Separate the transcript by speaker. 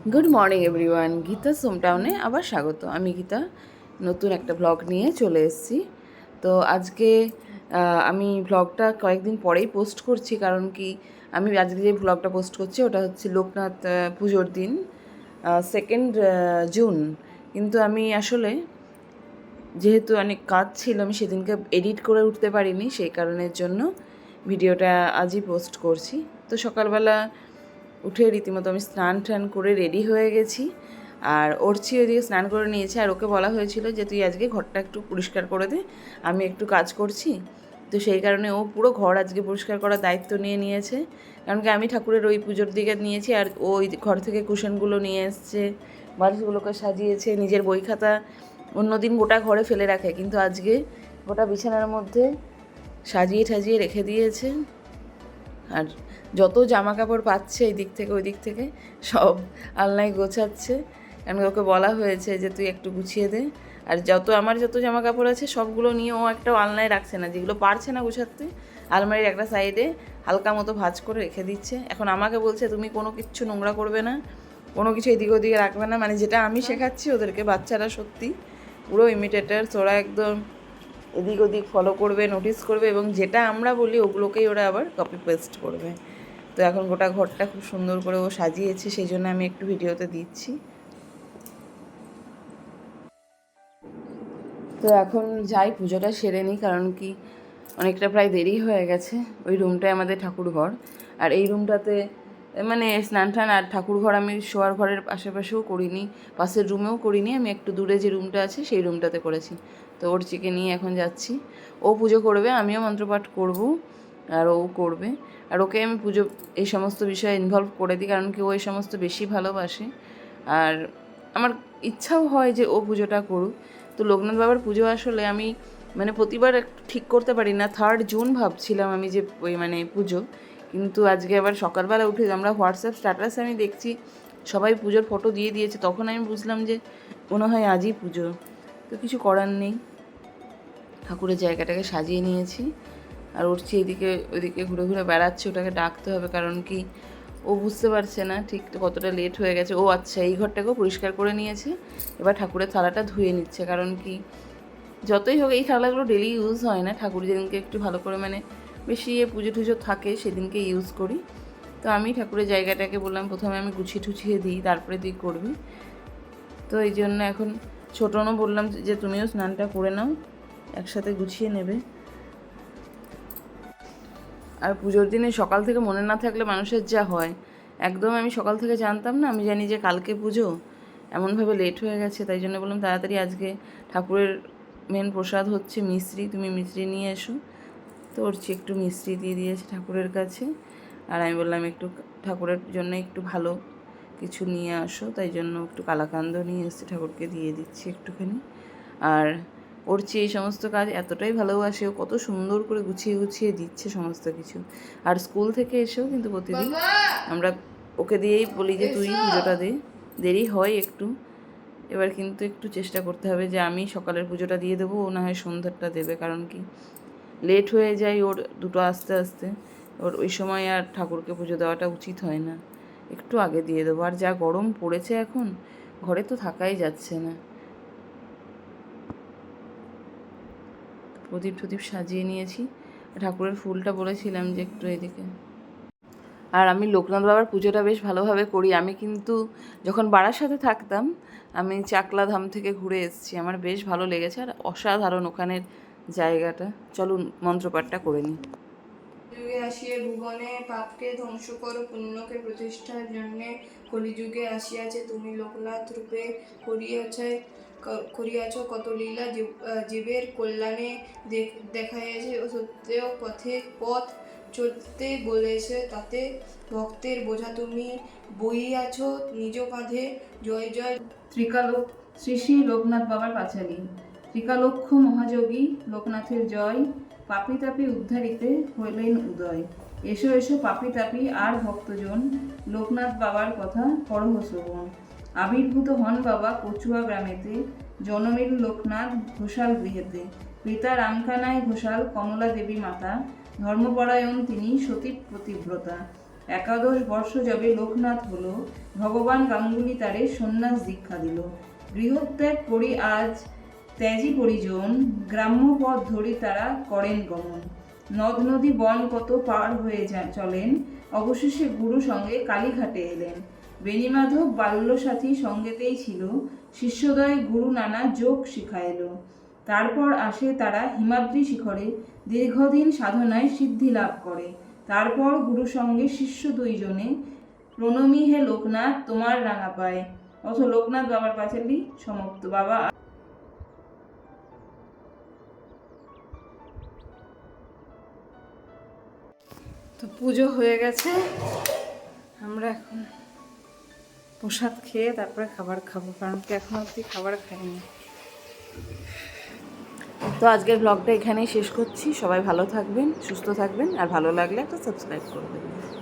Speaker 1: Good morning everyone, Gita সোমটাউনে আবার স্বাগত। আমি গীতা নতুন একটা ব্লগ নিয়ে চলে এসেছি। তো আজকে আমি ব্লগটা কয়েকদিন পরেই পোস্ট করছি, কারণ কি আমি আজকে যে ব্লগটা পোস্ট করছি ওটা হচ্ছে লোকনাথ পুজোর দিন, 2nd জুন। কিন্তু আমি আসলে যেহেতু অনেক কাজ ছিল, আমি সেদিনকে এডিট করে উঠতে পারিনি, সেই কারণের জন্য ভিডিওটা আজই পোস্ট করছি। তো সকালবেলা উঠে রীতিমতো আমি স্নান টান করে রেডি হয়ে গেছি, আর ওরছি ওইদিকে স্নান করে নিয়েছে। আর ওকে বলা হয়েছিল যে তুই আজকে ঘরটা একটু পরিষ্কার করে দে, আমি একটু কাজ করছি। তো সেই কারণে ও পুরো ঘর আজকে পরিষ্কার করার দায়িত্ব নিয়ে নিয়েছে, কারণ কি আমি ঠাকুরের ওই পুজোর দিকে নিয়েছি, আর ওই ঘর থেকে কুশনগুলো নিয়ে এসছে, বালিশগুলোকে সাজিয়েছে, নিজের বই খাতা অন্যদিন গোটা ঘরে ফেলে রাখে, কিন্তু আজকে গোটা বিছানার মধ্যে সাজিয়ে ঠাজিয়ে রেখে দিয়েছে। আর যত জামা কাপড় পাচ্ছে এই দিক থেকে ওই দিক থেকে সব আলনায় গোছাচ্ছে, কারণ ওকে বলা হয়েছে যে তুই একটু গুছিয়ে দে। আর আমার যত জামা কাপড় আছে সবগুলো নিয়ে ও একটা আলনায় রাখছে না, যেগুলো পারছে না গোছাতে আলমারির একটা সাইডে হালকা মতো ভাঁজ করে রেখে দিচ্ছে। এখন আমাকে বলছে তুমি কোনো কিচ্ছু নোংরা করবে না, কোনো কিছু এদিকে ওদিকে রাখবে না, মানে যেটা আমি শেখাচ্ছি ওদেরকে। বাচ্চারা সত্যি পুরো ইমিটেটার্স, ওরা একদম এদিক ওদিক ফলো করবে, নোটিস করবে, এবং যেটা আমরা বলি ওগুলোকেই ওরা আবার কপি পেস্ট করবে। তো এখন গোটা ঘরটা খুব সুন্দর করে ও সাজিয়েছে, সেই জন্য আমি একটু ভিডিওতে দিচ্ছি। তো এখন যাই পুজোটা সেরে নিই, কারণ কি অনেকটা প্রায় দেরি হয়ে গেছে। ওই রুমটাই আমাদের ঠাকুর ঘর, আর এই রুমটাতে মানে স্নান টান আর ঠাকুর ঘর আমি শোয়ার ঘরের আশেপাশেও করিনি, পাশের রুমেও করিনি, আমি একটু দূরে যে রুমটা আছে সেই রুমটাতে করেছি। তো ওর চিকে নিয়ে এখন যাচ্ছি, ও পুজো করবে, আমিও মন্ত্রপাঠ করব, আর ও করবে। আর ওকে আমি পুজো এই সমস্ত বিষয়ে ইনভলভ করে দিই, কারণ কি ও এই সমস্ত বেশি ভালোবাসে, আর আমার ইচ্ছাও হয় যে ও পুজোটা করুক। তো লোকনাথ বাবার পুজো আসলে আমি মানে প্রতিবার ঠিক করতে পারি না, 3rd জুন ভাবছিলাম আমি যে ওই মানে পুজো, কিন্তু আজকে আবার সকালবেলা উঠে আমরা হোয়াটসঅ্যাপ স্ট্যাটাসে আমি দেখছি সবাই পুজোর ফটো দিয়ে দিয়েছে, তখন আমি বুঝলাম যে মনে হয় আজই পুজো। তো কিছু করার নেই, ঠাকুরের জায়গাটাকে সাজিয়ে নিয়েছি। আর উঠছি এদিকে ওইদিকে ঘুরে ঘুরে বেড়াচ্ছে, ওটাকে ডাকতে হবে, কারণ কি ও বুঝতে পারছে না ঠিক কতটা লেট হয়ে গেছে। ও আচ্ছা, এই ঘরটাকেও পরিষ্কার করে নিয়েছে, এবার ঠাকুরের থালাটা ধুয়ে নিচ্ছে, কারণ কি যতই হোক এই থালাগুলো ডেলি ইউজ হয় না, ঠাকুর যেদিনকে একটু ভালো করে মানে বেশি পুজো টুজো থাকে সেদিনকে ইউজ করি। তো আমি ঠাকুরের জায়গাটাকে বললাম প্রথমে আমি গুছিয়ে টুছিয়ে দিই, তারপরে তুই করবি। তো এই জন্য এখন ছোটনও বললাম যে তুমিও স্নানটা করে নাও, একসাথে গুছিয়ে নেবে। আর পুজোর দিনে সকাল থেকে মনে না থাকলে মানুষের যা হয়, একদম আমি সকাল থেকে জানতাম না, আমি জানি যে কালকে পুজো, এমনভাবে লেট হয়ে গেছে, তাই জন্য বললাম তাড়াতাড়ি আজকে ঠাকুরের মেন প্রসাদ হচ্ছে মিষ্টি, তুমি মিষ্টি নিয়ে এসো। তো ওর একটু মিষ্টি দিয়ে দিয়েছে ঠাকুরের কাছে, আর আমি বললাম একটু ঠাকুরের জন্য একটু ভালো কিছু নিয়ে আসো, তাই জন্য একটু কালাকান্দ নিয়ে এসে ঠাকুরকে দিয়ে দিচ্ছি একটুখানি। আর ওর এই সমস্ত কাজ এতটাই ভালোবাসে, ও কত সুন্দর করে গুছিয়ে গুছিয়ে দিচ্ছে সমস্ত কিছু। আর স্কুল থেকে এসেও কিন্তু প্রতিদিন আমরা ওকে দিয়েই বলি যে তুই পুজোটা দে, দেরি হয় একটু, এবার কিন্তু একটু চেষ্টা করতে হবে যে আমি সকালের পুজোটা দিয়ে দেবো, ও না হয় সন্ধ্যাটা দেবে, কারণ কি লেট হয়ে যায় ওর দুটো আস্তে আস্তে, ওর ওই সময় আর ঠাকুরকে পুজো দেওয়াটা উচিত হয় না, একটু আগে দিয়ে দেবো। আর যা গরম পড়েছে এখন, ঘরে তো থাকাই যাচ্ছে না। প্রদীপ টদীপ সাজিয়ে নিয়েছি, ঠাকুরের ফুলটা বলেছিলাম যে একটু এদিকে। আর আমি লোকনাথ বাবার পুজোটা বেশ ভালোভাবে করি। আমি কিন্তু যখন বারাসাতে থাকতাম আমি চাকলা ধাম থেকে ঘুরে এসেছি, আমার বেশ ভালো লেগেছে, আর অসাধারণ ওখানের জায়গাটা। চলুন মন্ত্রপাঠটা করে নিই।
Speaker 2: যুগে আসিয়া ভুবনে পাপকে ধ্বংস করো, পুণ্যকে প্রতিষ্ঠার জন্যে কলিযুগে আসিয়াছে, তুমি লোকনাথ রূপে করিয়াছ কত লীলা, জীবের কল্যাণে দেখাইয়াছে, ও সত্য পথ চলতে বলেছে, তাতে ভক্তের বোঝা তুমি বইয়াছ নিজ কাঁধে। জয় জয় ত্রিকালোক শ্রী শ্রী লোকনাথ বাবার পাঁচালী। ত্রিকালক্ষ মহাযোগী লোকনাথের জয়, পাপি তাপি উদ্ধারিতে হইলেন উদয়। এসো এসো পাপি তাপি আর ভক্তজন, লোকনাথ বাবার কথা করহ শ্রবণ। আবির্ভূত হন বাবা কচুয়া গ্রামেতে, জনমিল লোকনাথ ঘোষাল গৃহেতে। পিতা রামকানাই ঘোষাল কমলা দেবী মাতা, ধর্মপরায়ণ তিনি সতী প্রতিব্রতা।
Speaker 1: একাদশ বর্ষ যবে লোকনাথ হলো, ভগবান গাঙ্গুলি তারে সন্ন্যাস দীক্ষা দিল। গৃহত্যাগ করি আজ ত্যাজি পরিজন, গ্রাম্য পথ ধরি তারা করেন গমন। নদ নদী বন কত পার হয়ে চলেন, অবশেষে গুরু সঙ্গে কালীঘাটে এলেন। বেণীমাধব বাল্যসাথী সঙ্গেতেই ছিল, শিষ্যদয় গুরু নানা যোগ শিখাইল। তারপর আসে তারা হিমাদ্রি শিখরে, দীর্ঘদিন সাধনায় সিদ্ধি লাভ করে। তারপর গুরু সঙ্গে শিষ্য দুইজনে, প্রণমী হে লোকনাথ তোমার রাঙা পায়। অথ লোকনাথ বাবার পাঁচালী সমাপ্ত। বাবা তো পুজো হয়ে গেছে, আমরা এখন প্রসাদ খেয়ে তারপরে খাবার খাবো, কারণ কি এখন অবধি খাবার খাইনি। তো আজকের ব্লগটা এখানেই শেষ করছি। সবাই ভালো থাকবেন, সুস্থ থাকবেন, আর ভালো লাগলে একটা সাবস্ক্রাইব করে দেবেন।